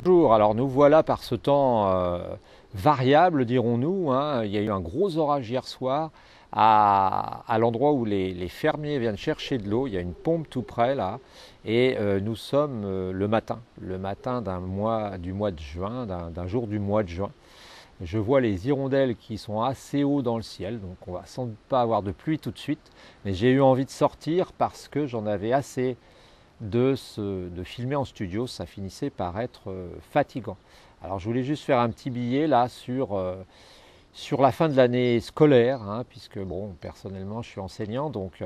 Bonjour, alors nous voilà par ce temps variable, dirons-nous, hein. Il y a eu un gros orage hier soir à l'endroit où les fermiers viennent chercher de l'eau. Il y a une pompe tout près là, et nous sommes le matin du mois de juin, d'un jour du mois de juin. Je vois les hirondelles qui sont assez haut dans le ciel, donc on va sans doute pas avoir de pluie tout de suite, mais j'ai eu envie de sortir parce que j'en avais assez de filmer en studio. Ça finissait par être fatigant. Alors je voulais juste faire un petit billet là sur la fin de l'année scolaire, hein, puisque bon, personnellement je suis enseignant, donc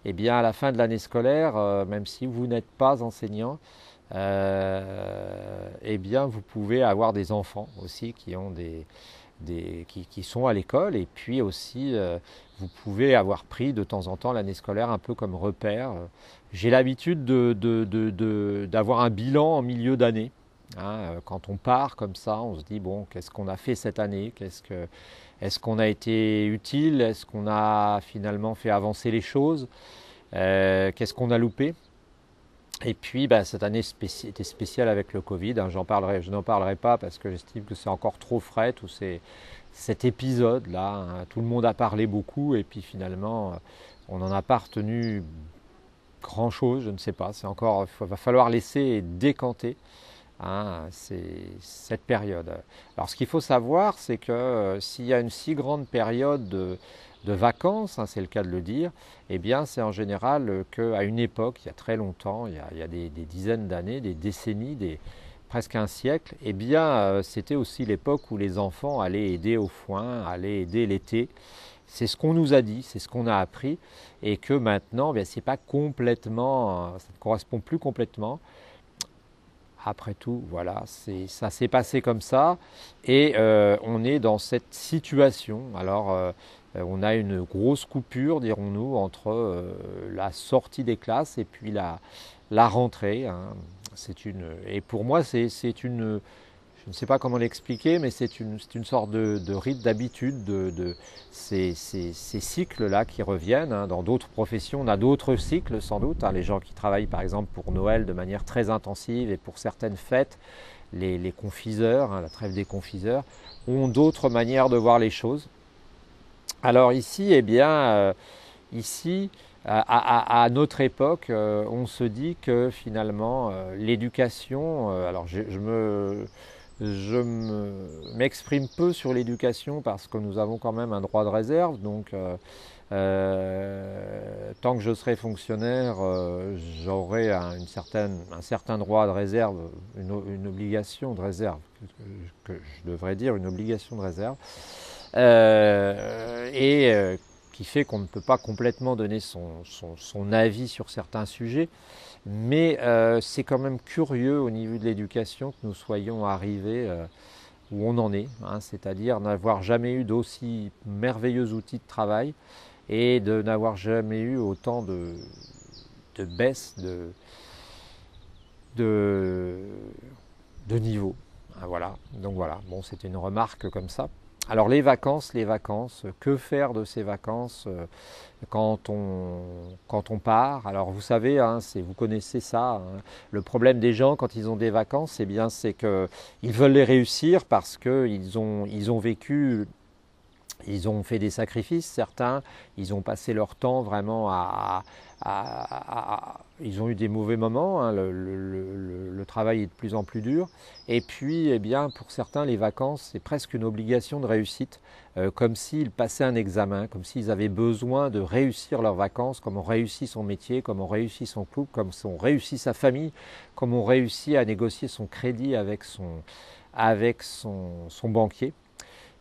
eh bien à la fin de l'année scolaire, même si vous n'êtes pas enseignant, eh bien vous pouvez avoir des enfants aussi qui ont qui sont à l'école, et puis aussi vous pouvez avoir pris de temps en temps l'année scolaire un peu comme repère. J'ai l'habitude d'avoir un bilan en milieu d'année. Hein. Quand on part comme ça, on se dit bon, qu'est-ce qu'on a fait cette année? Est-ce qu'on a été utile? Est-ce qu'on a finalement fait avancer les choses? Qu'est-ce qu'on a loupé? Et puis cette année était spéciale avec le Covid, hein. Je n'en parlerai pas parce que j'estime que c'est encore trop frais, cet épisode-là, hein. Tout le monde a parlé beaucoup et puis finalement on n'en a pas retenu grand-chose, je ne sais pas. Va falloir laisser décanter, hein, cette période. Alors ce qu'il faut savoir, c'est que s'il y a une si grande période de vacances, hein, c'est le cas de le dire, eh bien c'est en général qu'à une époque, il y a très longtemps, il y a des dizaines d'années, des décennies, presque un siècle, eh bien c'était aussi l'époque où les enfants allaient aider au foin, allaient aider l'été. C'est ce qu'on nous a dit, c'est ce qu'on a appris, et que maintenant, c'est pas complètement, ça ne correspond plus complètement. Après tout, voilà, ça s'est passé comme ça, et on est dans cette situation. Alors, on a une grosse coupure, dirons-nous, entre la sortie des classes et puis la rentrée, hein. Et pour moi, je ne sais pas comment l'expliquer, mais c'est une sorte de rite d'habitude, ces cycles-là qui reviennent, hein. Dans d'autres professions, on a d'autres cycles sans doute, hein. Les gens qui travaillent par exemple pour Noël de manière très intensive et pour certaines fêtes, les confiseurs, hein, la trêve des confiseurs, ont d'autres manières de voir les choses. Alors ici, eh bien, à notre époque, on se dit que finalement, l'éducation, alors je m'exprime peu sur l'éducation parce que nous avons quand même un droit de réserve, donc tant que je serai fonctionnaire, j'aurai un certain droit de réserve, une obligation de réserve, que je devrais dire une obligation de réserve, qui fait qu'on ne peut pas complètement donner son avis sur certains sujets. Mais c'est quand même curieux au niveau de l'éducation que nous soyons arrivés où on en est, hein, c'est-à-dire n'avoir jamais eu d'aussi merveilleux outils de travail et de n'avoir jamais eu autant de baisse de niveau. Hein, voilà, donc voilà, bon, c'était une remarque comme ça. Alors les vacances, que faire de ces vacances quand on part? Alors vous savez, hein, vous connaissez ça, hein. Le problème des gens quand ils ont des vacances, eh bien, c'est qu'ils veulent les réussir parce qu'ils ont vécu, ils ont fait des sacrifices, certains, ils ont passé leur temps vraiment ils ont eu des mauvais moments, hein, le travail est de plus en plus dur, et puis eh bien, pour certains les vacances c'est presque une obligation de réussite, comme s'ils passaient un examen, comme s'ils avaient besoin de réussir leurs vacances, comme on réussit son métier, comme on réussit son couple, comme on réussit sa famille, comme on réussit à négocier son crédit avec son banquier.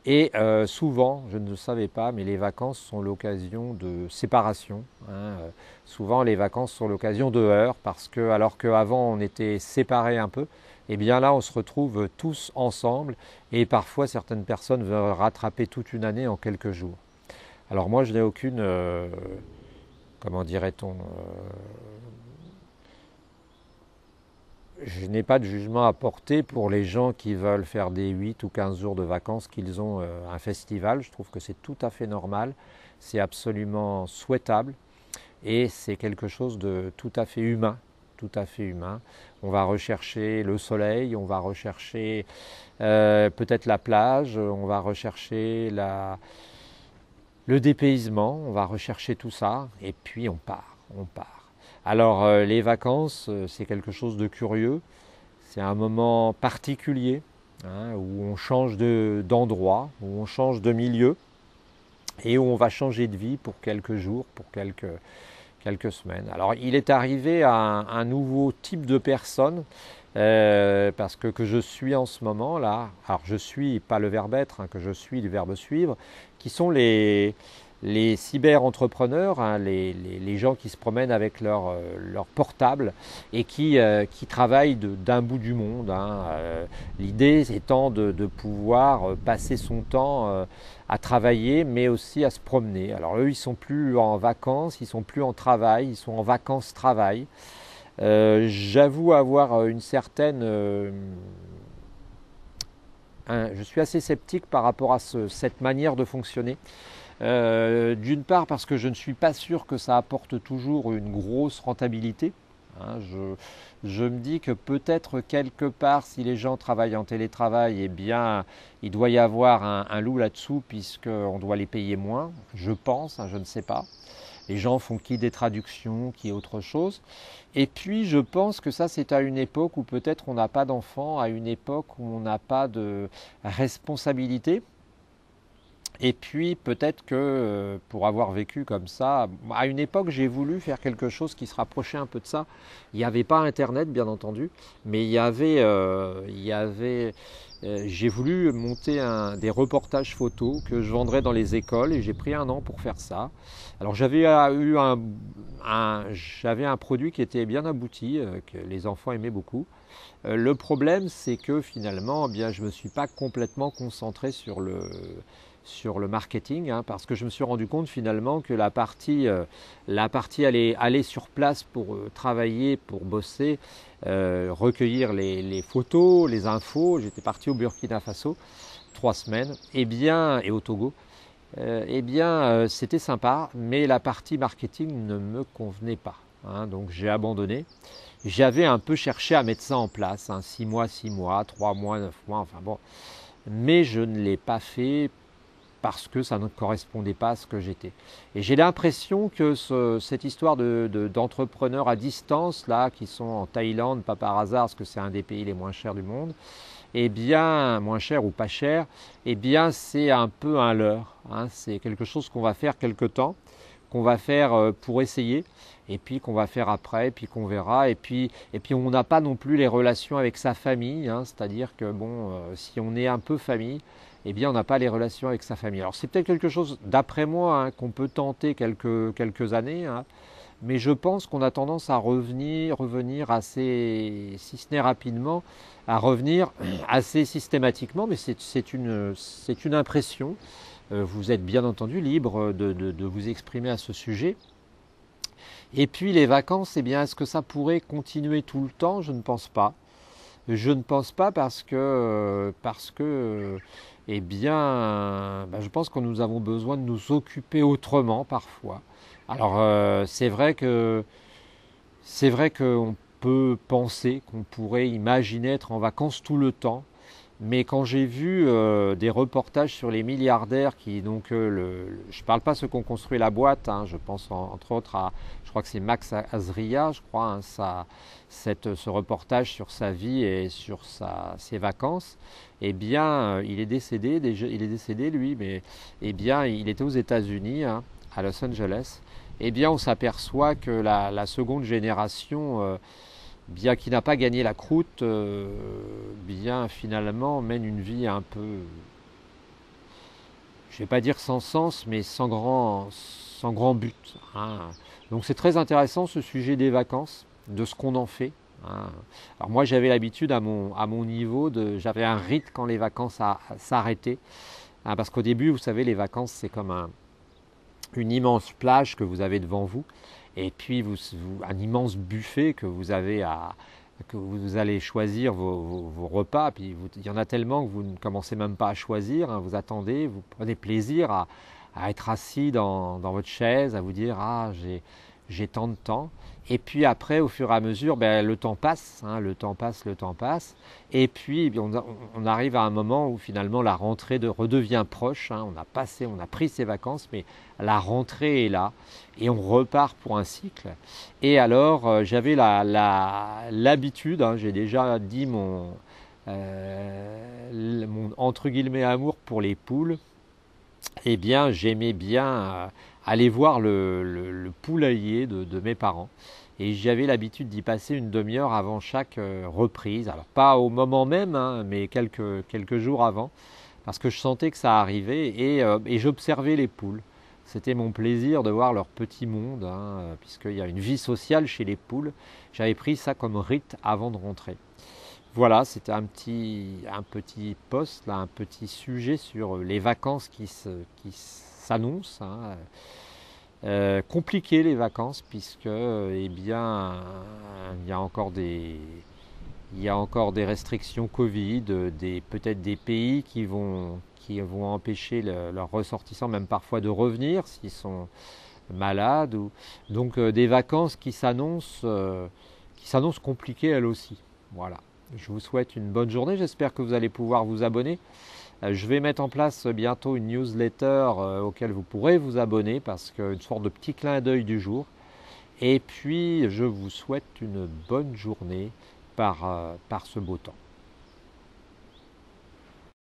Et souvent, je ne le savais pas, mais les vacances sont l'occasion de séparation, hein. Souvent, les vacances sont l'occasion de heurts, parce que alors qu'avant on était séparés un peu, et bien là on se retrouve tous ensemble, et parfois certaines personnes veulent rattraper toute une année en quelques jours. Alors moi, je n'ai aucune, comment dirait-on, je n'ai pas de jugement à porter pour les gens qui veulent faire des 8 ou 15 jours de vacances, qu'ils ont un festival. Je trouve que c'est tout à fait normal, c'est absolument souhaitable et c'est quelque chose de tout à fait humain. tout à fait humain. On va rechercher le soleil, on va rechercher peut-être la plage, on va rechercher le dépaysement, on va rechercher tout ça et puis on part, on part. Alors les vacances, c'est quelque chose de curieux, c'est un moment particulier hein, où on change d'endroit, où on change de milieu et où on va changer de vie pour quelques jours, pour quelques semaines. Alors il est arrivé à un nouveau type de personne parce que je suis en ce moment là, alors je suis pas le verbe être, hein, que je suis du verbe suivre, qui sont les cyber-entrepreneurs, hein, les gens qui se promènent avec leur portable et qui travaillent d'un bout du monde. Hein. L'idée étant de pouvoir passer son temps à travailler, mais aussi à se promener. Alors eux, ils sont plus en vacances, ils sont plus en travail, ils sont en vacances-travail. J'avoue avoir une certaine... je suis assez sceptique par rapport à cette manière de fonctionner. D'une part parce que je ne suis pas sûr que ça apporte toujours une grosse rentabilité. Hein, je me dis que peut-être quelque part, si les gens travaillent en télétravail, eh bien, il doit y avoir un loup là-dessous puisqu'on doit les payer moins. Je pense, hein, je ne sais pas. Les gens font qui des traductions, qui autre chose. Et puis je pense que ça c'est à une époque où peut-être on n'a pas d'enfants, à une époque où on n'a pas de responsabilité. Et puis peut-être que pour avoir vécu comme ça, à une époque j'ai voulu faire quelque chose qui se rapprochait un peu de ça. Il n'y avait pas Internet bien entendu, mais j'ai voulu monter des reportages photos que je vendrais dans les écoles et j'ai pris un an pour faire ça. Alors j'avais un produit qui était bien abouti, que les enfants aimaient beaucoup. Le problème c'est que finalement, eh bien, je ne me suis pas complètement concentré sur le marketing, hein, parce que je me suis rendu compte finalement que la partie aller sur place pour travailler, pour bosser, recueillir les photos, les infos. J'étais parti au Burkina Faso 3 semaines, et au Togo. C'était sympa, mais la partie marketing ne me convenait pas. Hein, donc j'ai abandonné. J'avais un peu cherché à mettre ça en place, hein, 6 mois, 3 mois, 9 mois, enfin bon. Mais je ne l'ai pas fait parce que ça ne correspondait pas à ce que j'étais. Et j'ai l'impression que cette histoire d'entrepreneurs à distance, là, qui sont en Thaïlande, pas par hasard, parce que c'est un des pays les moins chers du monde, eh bien, moins cher ou pas cher, eh bien, c'est un peu un leurre. Hein. C'est quelque chose qu'on va faire quelque temps, qu'on va faire pour essayer, et puis qu'on va faire après, et puis qu'on verra, et puis on n'a pas non plus les relations avec sa famille, hein. C'est-à-dire que bon, si on est un peu famille, eh bien on n'a pas les relations avec sa famille. Alors c'est peut-être quelque chose, d'après moi, hein, qu'on peut tenter quelques années, hein, mais je pense qu'on a tendance à revenir assez, si ce n'est rapidement, à revenir assez systématiquement, mais c'est une impression. Vous êtes bien entendu libre de vous exprimer à ce sujet. Et puis les vacances, eh bien, est-ce que ça pourrait continuer tout le temps? Je ne pense pas. Je ne pense pas parce que eh bien, je pense que nous avons besoin de nous occuper autrement parfois. Alors c'est vrai qu'on peut penser qu'on pourrait imaginer être en vacances tout le temps. Mais quand j'ai vu des reportages sur les milliardaires qui donc je ne parle pas ceux qui ont construit la boîte, hein, je pense entre autres à, je crois que c'est Max Azria, je crois, hein, ce reportage sur sa vie et sur ses vacances, eh bien il est décédé lui, mais eh bien il était aux États-Unis, hein, à Los Angeles. Eh bien on s'aperçoit que la seconde génération bien qui n'a pas gagné la croûte, bien finalement mène une vie un peu, je ne vais pas dire sans sens, mais sans grand but. Hein. Donc c'est très intéressant ce sujet des vacances, de ce qu'on en fait. Hein. Alors moi j'avais l'habitude à mon niveau, j'avais un rite quand les vacances s'arrêtaient. Hein, parce qu'au début, vous savez, les vacances c'est comme une immense plage que vous avez devant vous. Et puis un immense buffet que vous allez choisir vos repas. Puis il y en a tellement que vous ne commencez même pas à choisir. Hein, vous attendez, vous prenez plaisir à être assis dans votre chaise, à vous dire j'ai tant de temps. Et puis après, au fur et à mesure, le temps passe, hein, le temps passe, le temps passe. Et puis on arrive à un moment où finalement la rentrée redevient proche, hein. On a pris ses vacances, mais la rentrée est là. Et on repart pour un cycle. Et alors, j'avais l'habitude, hein, j'ai déjà dit mon entre guillemets amour pour les poules. Eh bien, j'aimais bien aller voir le poulailler de mes parents. Et j'avais l'habitude d'y passer une demi-heure avant chaque reprise. Alors, pas au moment même, hein, mais quelques jours avant, parce que je sentais que ça arrivait et j'observais les poules. C'était mon plaisir de voir leur petit monde, hein, puisqu'il y a une vie sociale chez les poules. J'avais pris ça comme rite avant de rentrer. Voilà, c'était un petit post, là, un petit sujet sur les vacances qui s'annoncent, hein. Compliquées les vacances puisque eh bien, il y a encore des restrictions Covid, peut-être des pays qui vont empêcher leurs ressortissants même parfois de revenir s'ils sont malades. Donc des vacances qui s'annoncent compliquées elles aussi. Voilà. Je vous souhaite une bonne journée, j'espère que vous allez pouvoir vous abonner. Je vais mettre en place bientôt une newsletter auquel vous pourrez vous abonner parce qu'une sorte de petit clin d'œil du jour. Et puis je vous souhaite une bonne journée par ce beau temps.